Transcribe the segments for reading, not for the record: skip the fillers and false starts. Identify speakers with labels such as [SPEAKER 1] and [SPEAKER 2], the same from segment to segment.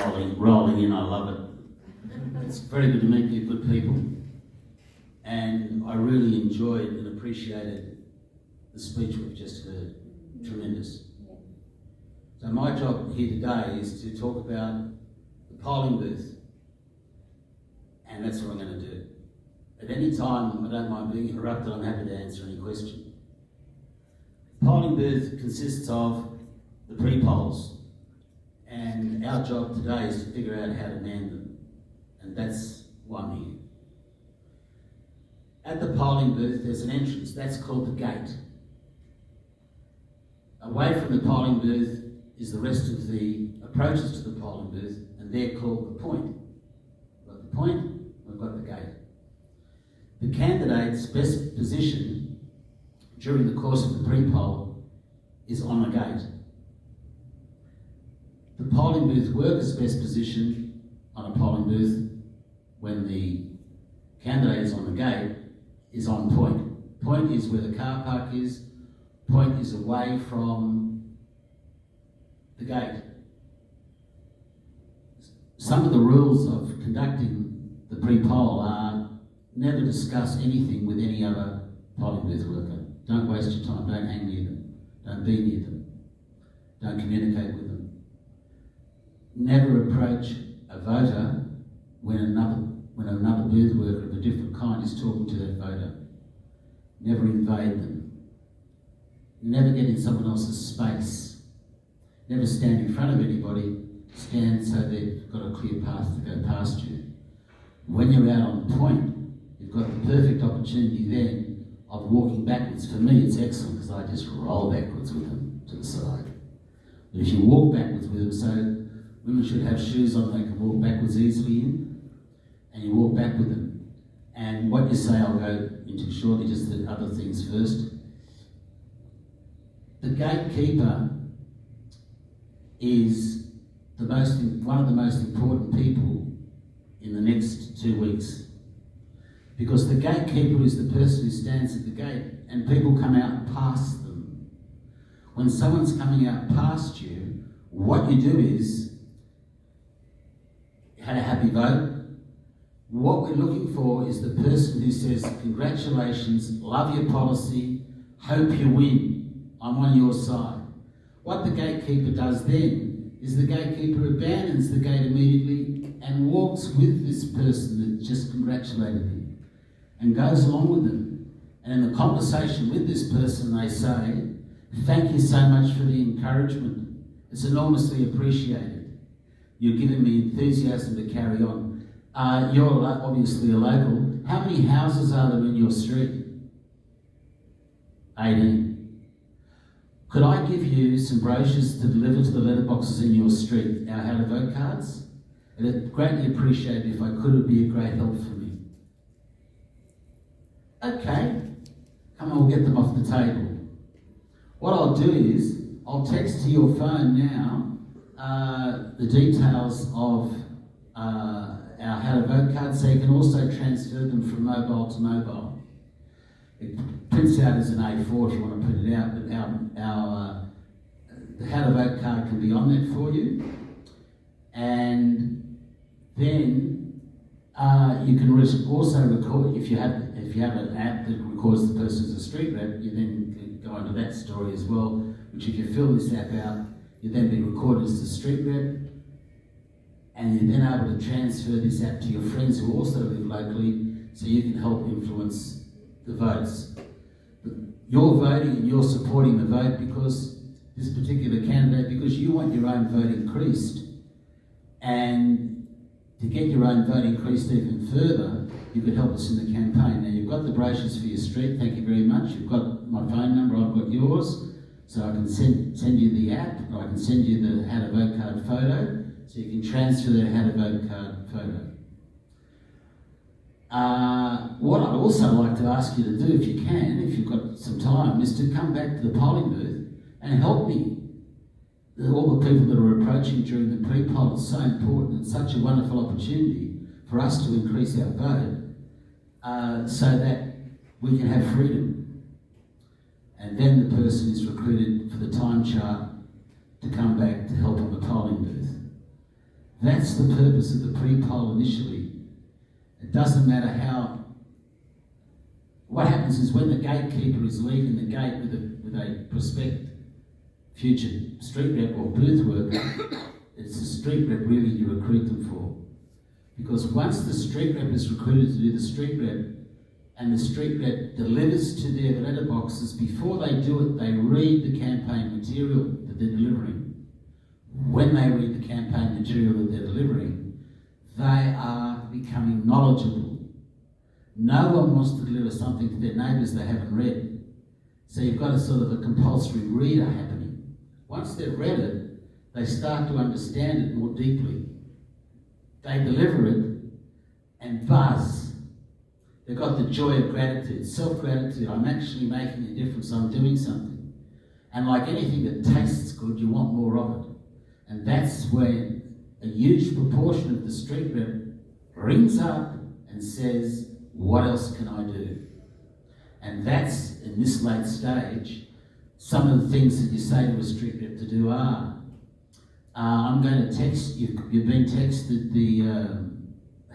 [SPEAKER 1] rolling in. I love it. It's very good to meet you good people. And I really enjoyed and appreciated the speech we've just heard. Tremendous. So my job here today is to talk about the polling booth. And that's what I'm going to do. At any time, I don't mind being interrupted, I'm happy to answer any question. The polling booth consists of the pre-polls. And our job today is to figure out how to man them. And that's why I'm here. At the polling booth, there's an entrance. That's called the gate. Away from the polling booth is the rest of the approaches to the polling booth, and they're called the point. We've got the point, we've got the gate. The candidate's best position during the course of the pre-poll is on the gate. The polling booth worker's best position on a polling booth when the candidate is on the gate is on point. Point is where the car park is. Point is away from the gate. Some of the rules of conducting the pre-poll are never discuss anything with any other polling booth worker. Don't waste your time, don't hang near them, don't be near them, don't communicate with them. Never approach a voter when another booth worker of a different kind is talking to that voter. Never invade them. Never get in someone else's space. Never stand in front of anybody. Stand so they've got a clear path to go past you. When you're out on point, you've got the perfect opportunity then of walking backwards. For me, it's excellent because I just roll backwards with them to the side. But if you walk backwards with them, so women should have shoes on they can walk backwards easily in, and you walk back with them. And what you say I'll go into shortly, just the other things first. The gatekeeper is one of the most important people in the next 2 weeks. Because the gatekeeper is the person who stands at the gate and people come out past them. When someone's coming out past you, what you do is, had a happy vote. What we're looking for is the person who says, congratulations, love your policy, hope you win, I'm on your side. What the gatekeeper does then is the gatekeeper abandons the gate immediately and walks with this person that just congratulated him and goes along with them. And in the conversation with this person, they say, thank you so much for the encouragement. It's enormously appreciated. You're giving me enthusiasm to carry on. You're obviously a local. How many houses are there in your street? 18. Could I give you some brochures to deliver to the letterboxes in your street, our How to Vote cards? It'd greatly appreciate it if I could. It'd be a great help for me. Okay, come on, we'll get them off the table. What I'll do is, I'll text to your phone now the details of our How to Vote card, so you can also transfer them from mobile to mobile. It prints out as an A4 if you want to print it out, but the How to Vote card can be on there for you. And then you can also record, if you have an app that records the person as a street rep, you then can go into that story as well, which if you fill this app out, you then be recorded as the street rep, and you're then able to transfer this app to your friends who also live locally, so you can help influence the votes. But you're voting and you're supporting the vote because this particular candidate, because you want your own vote increased. And to get your own vote increased even further, you could help us in the campaign. Now you've got the brochures for your street, thank you very much. You've got my phone number, I've got yours. So I can send you the app, or I can send you the How to Vote card photo, so you can transfer the How to Vote card photo. What I'd also like to ask you to do, if you can, if you've got some time, is to come back to the polling booth and help me. All the people that are approaching during the pre-poll is so important. It's such a wonderful opportunity for us to increase our vote so that we can have freedom. And then the person is recruited for the time chart to come back to help on the polling booth. That's the purpose of the pre-poll initially. It doesn't matter how. What happens is when the gatekeeper is leaving the gate with a prospective future street rep or booth worker, it's the street rep really you recruit them for. Because once the street rep is recruited to do the street rep, and the street rep delivers to their letterboxes, before they do it, they read the campaign material that they're delivering. When they read the campaign material that they're delivering, they are becoming knowledgeable. No one wants to deliver something to their neighbours they haven't read. So you've got a sort of a compulsory reader happening. Once they've read it, they start to understand it more deeply. They deliver it and buzz. They've got the joy of gratitude, self-gratitude. I'm actually making a difference, I'm doing something. And like anything that tastes good, you want more of it. And that's where a huge proportion of the street rep rings up and says, what else can I do? And that's, in this late stage, some of the things that you say to a street rep to do are, I'm going to text, you've been texted the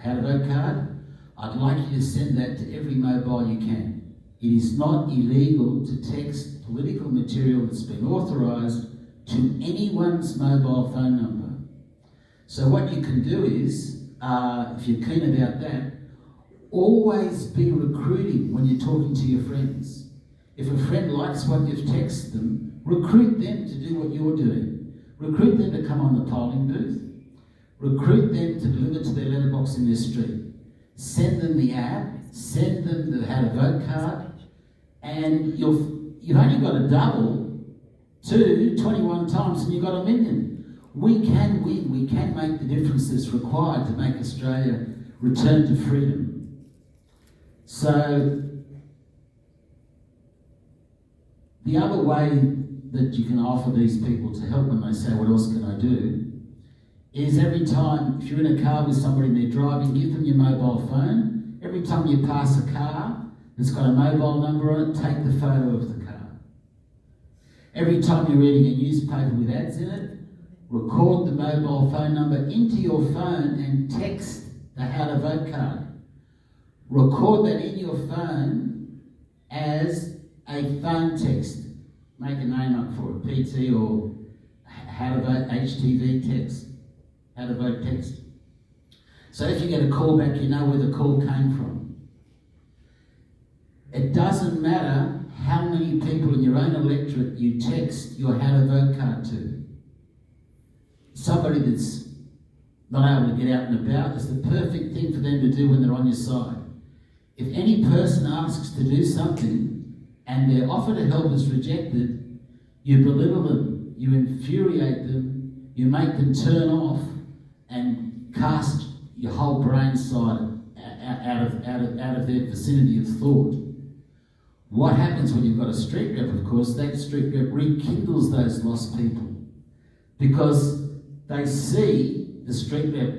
[SPEAKER 1] How to Vote card. I'd like you to send that to every mobile you can. It is not illegal to text political material that's been authorised to anyone's mobile phone number. So what you can do is, if you're keen about that, always be recruiting when you're talking to your friends. If a friend likes what you've texted them, recruit them to do what you're doing. Recruit them to come on the polling booth. Recruit them to deliver to their letterbox in their street. Send them the app, send them the How to Vote card, and you've only got to double 21 times and you've got 1 million. We can win, we can make the difference that's required to make Australia return to freedom. So, the other way that you can offer these people to help when they say, what else can I do, is every time, if you're in a car with somebody and they're driving, give them your mobile phone. Every time you pass a car that's got a mobile number on it, take the photo of the car. Every time you're reading a newspaper with ads in it, record the mobile phone number into your phone and text the How to Vote card. Record that in your phone as a phone text. Make a name up for it, PT or How to Vote HTV text. How to Vote text. So if you get a call back, you know where the call came from. It doesn't matter how many people in your own electorate you text your How to Vote card to. Somebody that's not able to get out and about is the perfect thing for them to do when they're on your side. If any person asks to do something and their offer to help is rejected, you belittle them, you infuriate them, you make them turn off and cast your whole brain side out of their vicinity of thought. What happens when you've got a street rep, of course, that street rep rekindles those lost people because they see the street rep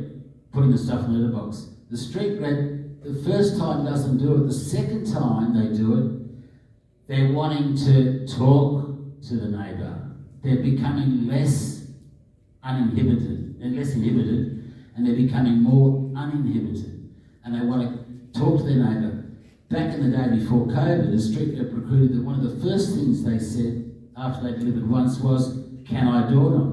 [SPEAKER 1] putting the stuff in the letterbox. The street rep, the first time doesn't do it, the second time they do it, they're wanting to talk to the neighbour. They're becoming less uninhibited. They're less inhibited and they're becoming more uninhibited. And they want to talk to their neighbour. Back in the day before COVID, a street rep recruited that one of the first things they said after they delivered once was, can I door knock?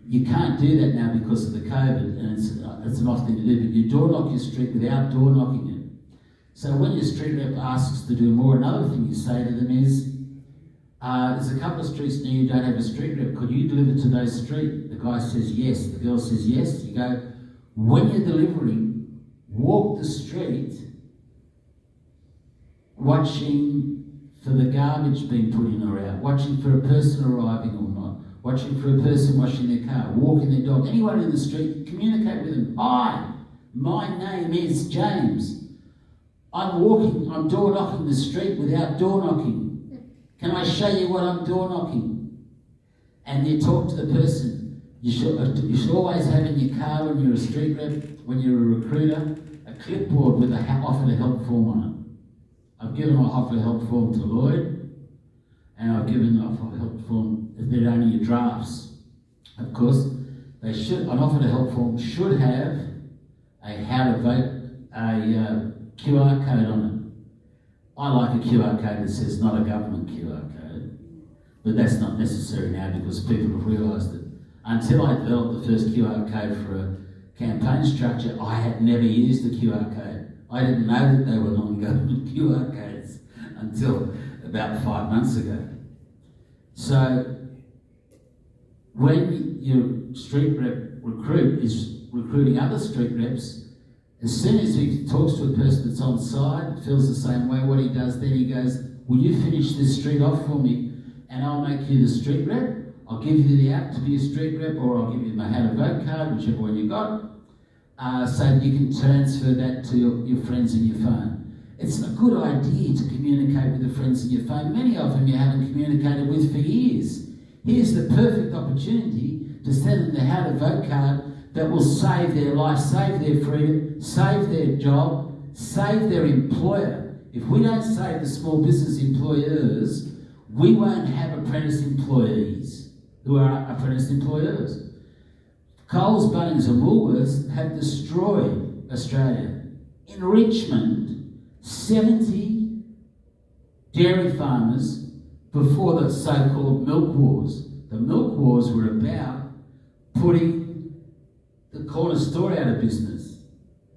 [SPEAKER 1] You can't do that now because of the COVID, and it's an off thing to do, but you door knock your street without door knocking it. So when your street rep asks to do more, another thing you say to them is, there's a couple of streets near you don't have a street rep, could you deliver to those streets? The guy says yes, the girl says yes. You go, when you're delivering, walk the street watching for the garbage being put in or out, watching for a person arriving or not, watching for a person washing their car, walking their dog, anyone in the street, communicate with them. Hi, my name is James. I'm door knocking the street without door knocking. Can I show you what I'm door knocking? And you talk to the person. You should always have in your car when you're a street rep, when you're a recruiter, a clipboard with an offer to help form on it. I've given an offer to help form to Lloyd, and I've given an offer to help form, they're only your drafts. Of course, They should, an offer to help form should have a how to vote, a QR code on it. I like a QR code that says not a government QR code, but that's not necessary now because people have realised that until I developed the first QR code for a campaign structure, I had never used the QR code. I didn't know that they were non-government QR codes until about 5 months ago. So when your street rep recruit is recruiting other street reps, as soon as he talks to a person that's on side, feels the same way, what he does then, he goes, will you finish this street off for me and I'll make you the street rep? I'll give you the app to be a street rep, or I'll give you my how to vote card, whichever one you got, so that you can transfer that to your friends in your phone. It's a good idea to communicate with the friends in your phone. Many of them you haven't communicated with for years. Here's the perfect opportunity to send them the how to vote card that will save their life, save their freedom, save their job, save their employer. If we don't save the small business employers, we won't have apprentice employees who are apprentice employers. Coles, Bunnings and Woolworths have destroyed Australia. In Richmond, 70 dairy farmers before the so-called milk wars. The milk wars were about putting the corner store out of business,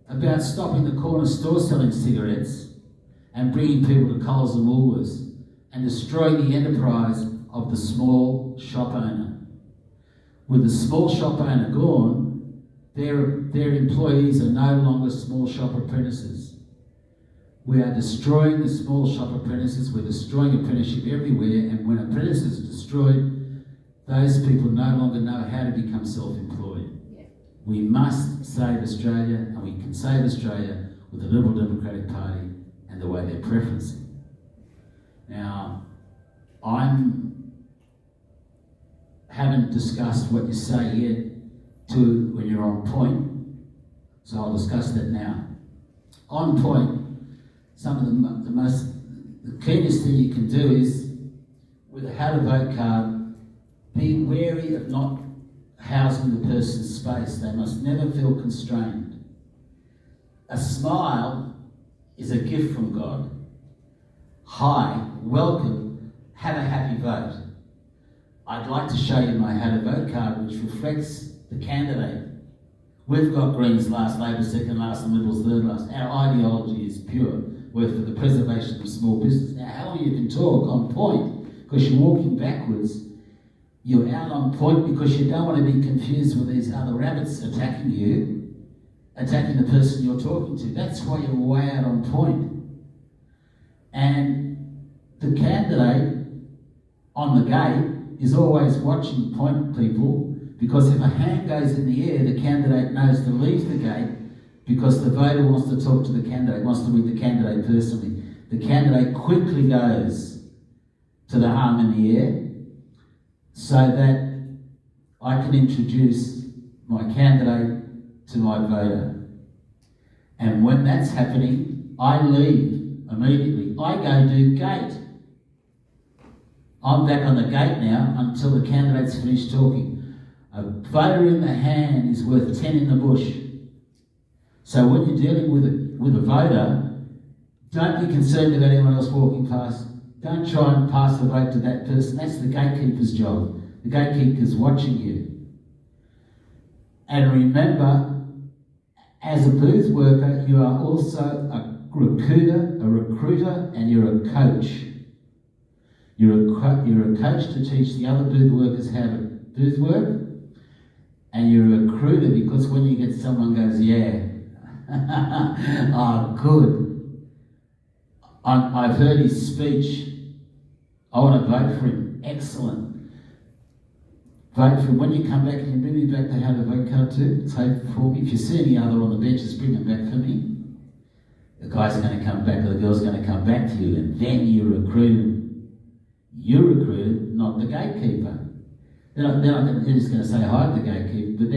[SPEAKER 1] about stopping the corner store selling cigarettes and bringing people to Coles and Woolworths and destroying the enterprise of the small shop owner. With the small shop owner gone, their employees are no longer small shop apprentices. We are destroying the small shop apprentices, we're destroying apprenticeship everywhere, and when apprentices are destroyed, those people no longer know how to become self-employed. Yeah. We must save Australia, and we can save Australia with the Liberal Democratic Party and the way they're preferencing. Now, haven't discussed what you say yet to when you're on point, so I'll discuss that now. On point, some of the keenest thing you can do is, with a how to vote card, be wary of not housing the person's space. They must never feel constrained. A smile is a gift from God. Hi, welcome, have a happy vote. I'd like to show you my how to vote card, which reflects the candidate. We've got Greens last, Labor second last, and Liberals third last. Our ideology is pure. We're for the preservation of small business. Now, how you can talk on point because you're walking backwards, you're out on point because you don't want to be confused with these other rabbits attacking you, attacking the person you're talking to. That's why you're way out on point. And the candidate on the gate is always watching point people, because if a hand goes in the air, the candidate knows to leave the gate because the voter wants to talk to the candidate, wants to meet the candidate personally. The candidate quickly goes to the arm in the air so that I can introduce my candidate to my voter. And when that's happening, I leave immediately. I go do gate. I'm back on the gate now until the candidate's finished talking. A voter in the hand is worth 10 in the bush. So when you're dealing with a voter, don't be concerned about anyone else walking past. Don't try and pass the vote to that person. That's the gatekeeper's job. The gatekeeper's watching you. And remember, as a booth worker, you are also a recruiter, and you're a coach. You're a coach to teach the other booth workers how to booth work, and you're a recruiter because when you get someone goes, yeah, oh, good. I've heard his speech. I want to vote for him. Excellent. Vote for him. When you come back, can you bring me back the how to vote card too? Take it for me. If you see any other on the benches, bring them back for me. The guy's going to come back, or the girl's going to come back to you, and then you recruit him. You recruited, not the gatekeeper. They're just going to say hi to the gatekeeper, but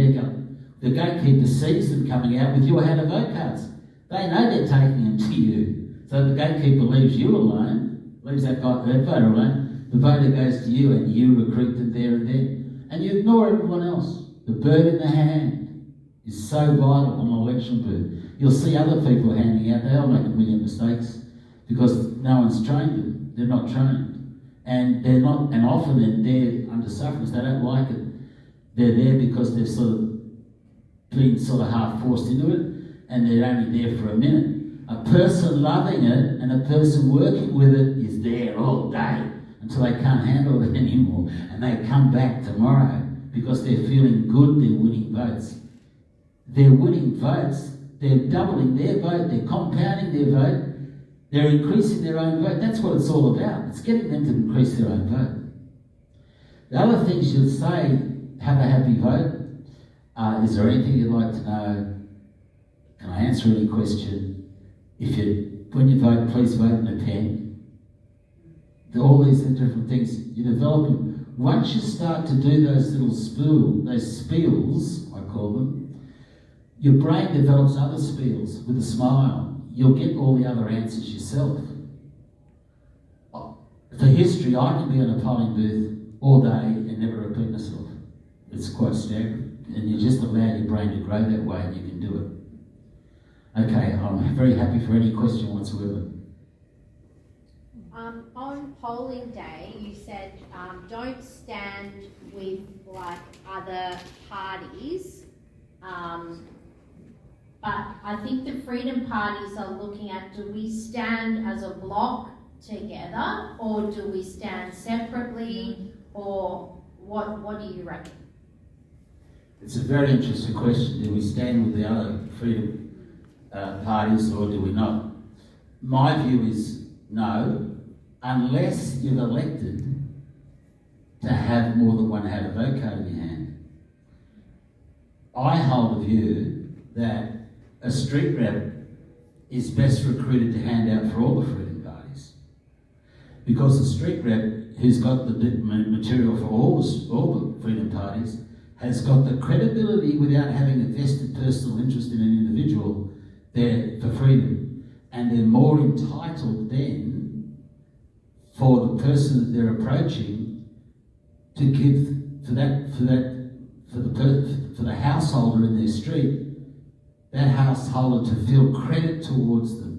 [SPEAKER 1] the gatekeeper sees them coming out with your how to vote cards. They know they're taking them to you. So the gatekeeper leaves you alone, leaves that voter alone. The voter goes to you and you recruit them there and then. And you ignore everyone else. The bird in the hand is so vital on an election booth. You'll see other people handing out, they all make a million mistakes because no one's trained them. They're not trained. And they're not, and often they're under suffrage, they don't like it. They're there because they've sort of been sort of half forced into it and they're only there for a minute. A person loving it and a person working with it is there all day until they can't handle it anymore and they come back tomorrow because they're feeling good, they're winning votes. They're winning votes, they're doubling their vote, they're compounding their vote, they're increasing their own vote. That's what it's all about. It's getting them to increase their own vote. The other things you'd say, have a happy vote. Is there anything you'd like to know? Can I answer any question? When you vote, please vote in a pen. All these different things you develop them. Once you start to do those little those spiels, I call them, your brain develops other spiels with a smile. You'll get all the other answers yourself. For history, I can be in a polling booth all day and never repeat myself. It's quite staggering. And you just allow your brain to grow that way and you can do it. Okay, I'm very happy for any question whatsoever.
[SPEAKER 2] On polling day, you said don't stand with like other parties, but I think the Freedom parties are looking at, do we stand as a bloc together or do we stand separately, or what do you reckon?
[SPEAKER 1] It's a very interesting question. Do we stand with the other Freedom parties or do we not? My view is no, unless you've elected to have more than one had a vote card in your hand. I hold the view that a street rep is best recruited to hand out for all the Freedom parties, because the street rep who's got the material for all the Freedom parties has got the credibility without having a vested personal interest in an individual there for freedom, and they're more entitled then for the person that they're approaching to give for the householder in their street, that householder to feel credit towards them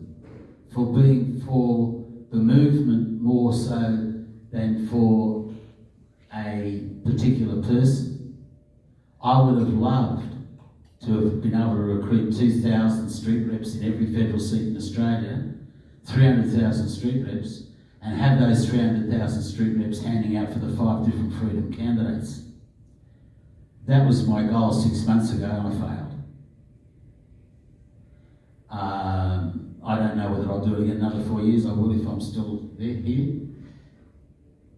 [SPEAKER 1] for being for the movement more so than for a particular person. I would have loved to have been able to recruit 2,000 street reps in every federal seat in Australia, 300,000 street reps, and have those 300,000 street reps handing out for the 5 different Freedom candidates. That was my goal 6 months ago and I failed. I don't know whether I'll do it again another 4 years. I will if I'm still here.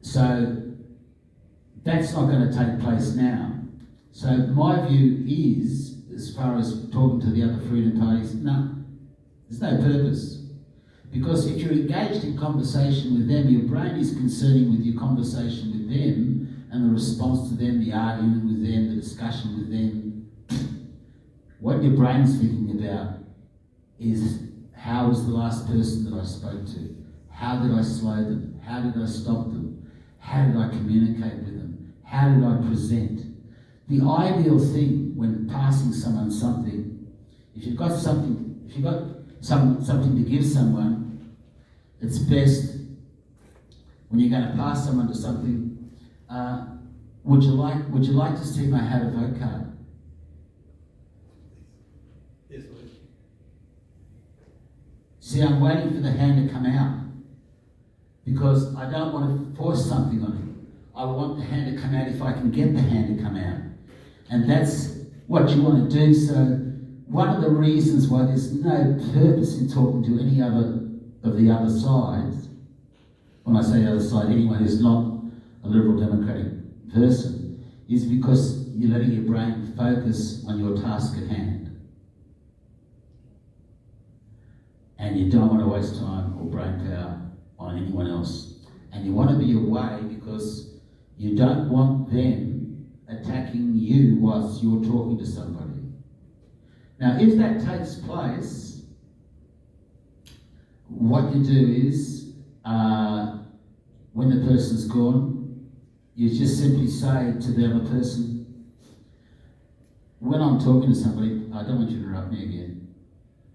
[SPEAKER 1] So that's not going to take place now. So my view is, as far as talking to the other Freedom parties, no, there's no purpose. Because if you're engaged in conversation with them, your brain is concerning with your conversation with them and the response to them, the argument with them, the discussion with them. What your brain's thinking about is, how was the last person that I spoke to? How did I slow them? How did I stop them? How did I communicate with them? How did I present? The ideal thing when passing someone something, if you've got something to give someone, it's best when you're going to pass someone to something. Would you like to see my have a vote card?
[SPEAKER 3] Yes, please.
[SPEAKER 1] See, I'm waiting for the hand to come out because I don't want to force something on him. I want the hand to come out if I can get the hand to come out. And that's what you want to do. So one of the reasons why there's no purpose in talking to any other of the other sides, when I say other side, anyone who's not a Liberal Democratic person, is because you're letting your brain focus on your task at hand. And you don't want to waste time or brain power on anyone else. And you want to be away because you don't want them attacking you whilst you're talking to somebody. Now, if that takes place, what you do is, when the person's gone, you just simply say to the other person, when I'm talking to somebody, I don't want you to interrupt me again.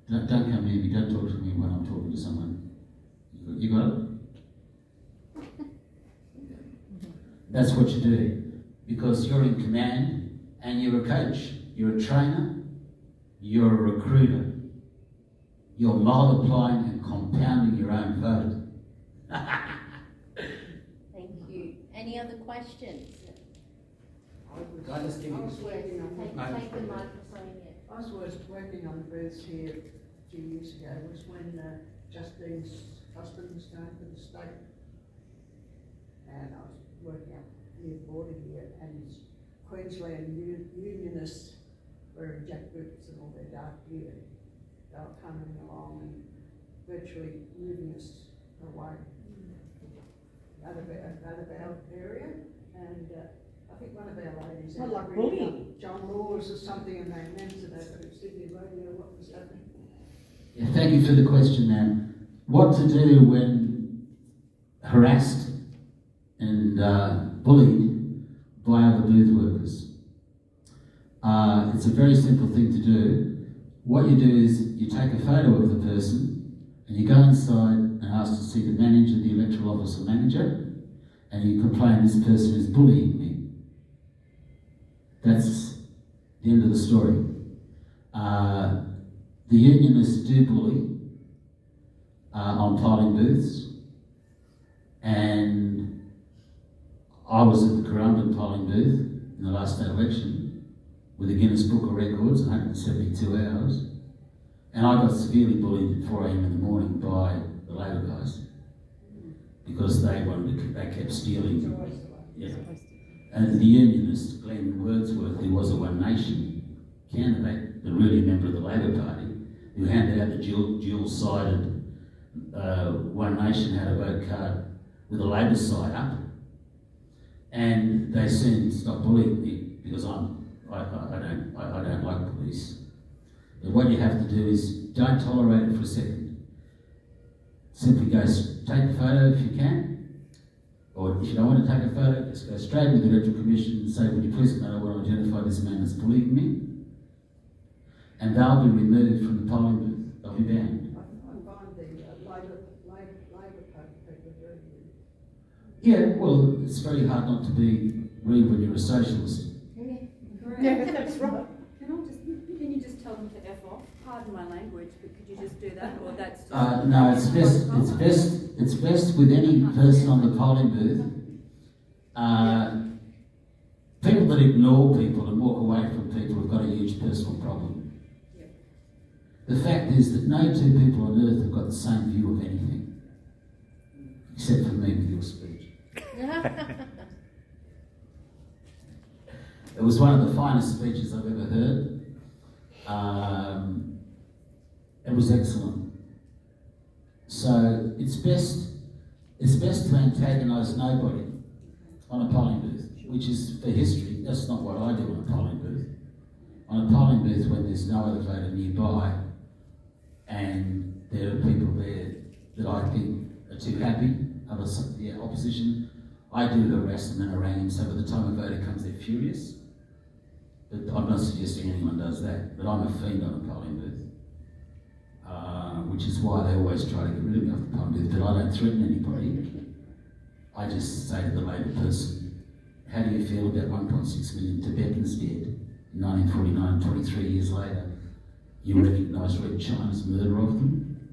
[SPEAKER 1] Don't come near me, don't talk to me when I'm talking to someone. You got it? That's what you do. Because you're in command and you're a coach. You're a trainer. You're a recruiter. You're multiplying and compounding your own vote.
[SPEAKER 2] Thank you. Any other questions?
[SPEAKER 3] I was working on
[SPEAKER 2] Take the microphone, yeah.
[SPEAKER 3] I was working on booths here a few years ago. It was when Justine's husband was going to the state, and I was working up near the border here, and Queensland unionists wearing jackboots and all their dark gear. They were coming along and virtually moving us away out of our area, and I think one of our ladies,
[SPEAKER 4] Well, like bullying.
[SPEAKER 3] John Laws or something, and they announced it over at Sydney Radio what was happening.
[SPEAKER 1] Yeah, thank you for the question, ma'am. What to do when harassed and bullied by other booth workers? It's a very simple thing to do. What you do is you take a photo of the person and you go inside and ask to see the manager, the electoral officer manager, and you complain this person is bullying me. That's the end of the story. The unionists do bully on polling booths, and I was at the Currumbin polling booth in the last state election with the Guinness Book of Records, 172 hours, and I got severely bullied at 4 a.m. in the morning by the Labor guys because they kept stealing. Yeah. And the unionist, Glenn Wordsworth, who was a One Nation candidate, but really a member of the Labor Party, who handed out the dual-sided One Nation had a vote card with a Labor side up, and they soon stopped bullying me because I don't like police. But what you have to do is don't tolerate it for a second. Simply go take a photo if you can, or if you don't want to take a photo, just go straight with the Electoral Commission and say, would you please come out, I want to identify this man as bullying me? And they'll be removed from the polling booth. They'll be banned.
[SPEAKER 3] I find the Labor Party people very rude.
[SPEAKER 1] Yeah, well, it's very hard not to be rude when you're a socialist.
[SPEAKER 4] Yeah, that's right.
[SPEAKER 5] Can you just tell them to F off? Pardon my language, but could you just do that, or that's just...
[SPEAKER 1] No, it's best with any person on the polling booth. People that ignore people and walk away from people have got a huge personal problem.
[SPEAKER 5] Yep.
[SPEAKER 1] The fact is that no two people on earth have got the same view of anything, except for me with your speech. It was one of the finest speeches I've ever heard. It was excellent. So it's best to antagonise nobody on a polling booth, which is for history. That's not what I do on a polling booth. On a polling booth, when there's no other voter nearby, and there are people there that I think are too happy, the opposition, I do harass them and harangue them, so by the time a voter comes, they're furious. But I'm not suggesting anyone does that, but I'm a fiend on a polling booth. Which is why they always try to get rid of me off the polling booth, but I don't threaten anybody. I just say to the Labor person, how do you feel about 1.6 million Tibetans dead in 1949, 23 years later? You recognise Red China's murder of them?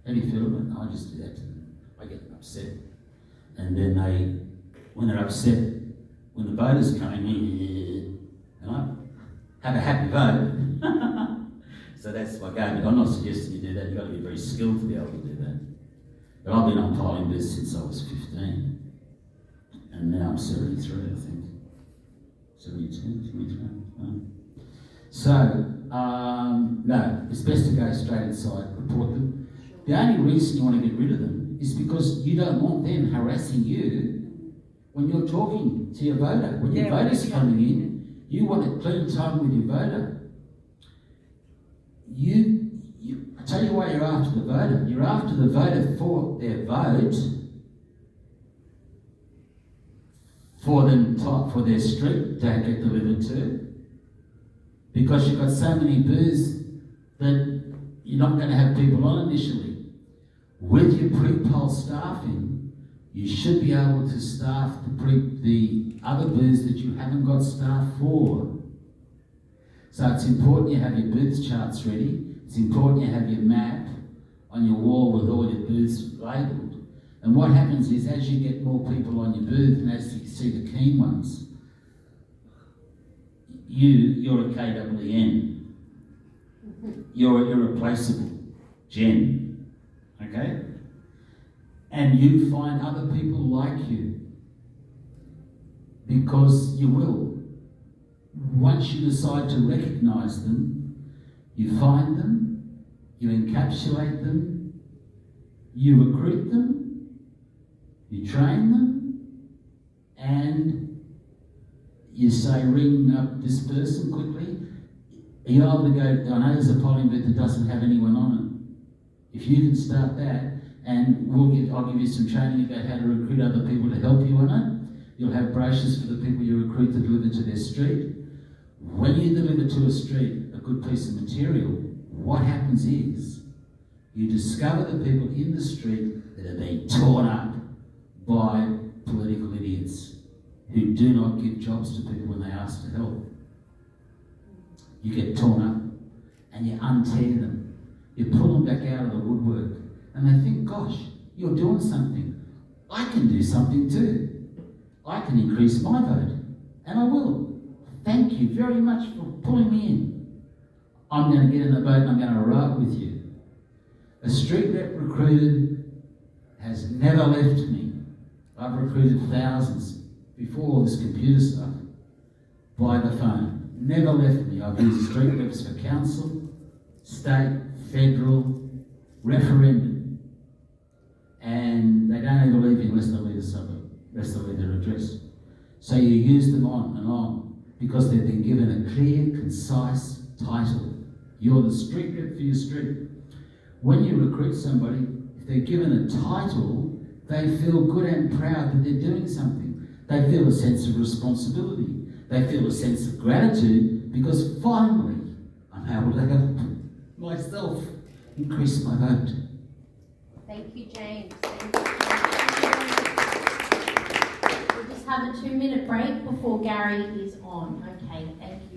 [SPEAKER 1] How do you feel about it? I just do that to them. I get upset. And then when they're upset, when the voters come in, and I have a happy vote. So that's my game, but I'm not suggesting you do that. You've got to be very skilled to be able to do that. But I've been on polling booths since I was 15. And now I'm 73, I think. 72, 73. So, no, it's best to go straight inside, report them. The only reason you want to get rid of them is because you don't want them harassing you when you're talking to your voter. When your voter's coming in, you want a clean time with your voter. I tell you why you're after the voter. You're after the voter for their vote, for their street to get delivered to, because you've got so many booths that you're not going to have people on initially. With your pre-poll staffing, you should be able to staff the other booths that you haven't got staff for. So it's important you have your booth charts ready. It's important you have your map on your wall with all your booths labelled. And what happens is, as you get more people on your booth and as you see the keen ones, you're a KWN. You're irreplaceable, Jen. Okay? And you find other people like you. Because you will. Once you decide to recognise them, you find them, you encapsulate them, you recruit them, you train them, and you say, ring up this person quickly. Are you able to go, I know there's a polling booth that doesn't have anyone on it. If you can start that, and I'll give you some training about how to recruit other people to help you on it. You'll have brochures for the people you recruit to deliver to their street. When you deliver to a street a good piece of material, what happens is you discover the people in the street that have been torn up by political idiots who do not give jobs to people when they ask for help. You get torn up and you untear them. You pull them back out of the woodwork and they think, gosh, you're doing something. I can do something too. I can increase my vote, and I will. Thank you very much for pulling me in. I'm going to get in the boat and I'm going to row it with you. A street rep recruited has never left me. I've recruited thousands before all this computer stuff by the phone. Never left me. I've used street reps for council, state, federal, referendum. And they don't ever leave you unless they leave the suburb, unless they leave their address. So you use them on and on because they've been given a clear, concise title. You're the street rep for your street. When you recruit somebody, if they're given a title, they feel good and proud that they're doing something. They feel a sense of responsibility. They feel a sense of gratitude because finally I'm able to help myself increase my vote.
[SPEAKER 2] Thank you, James. Thank you. We'll just have a 2-minute break before Gary is on. Okay, thank you.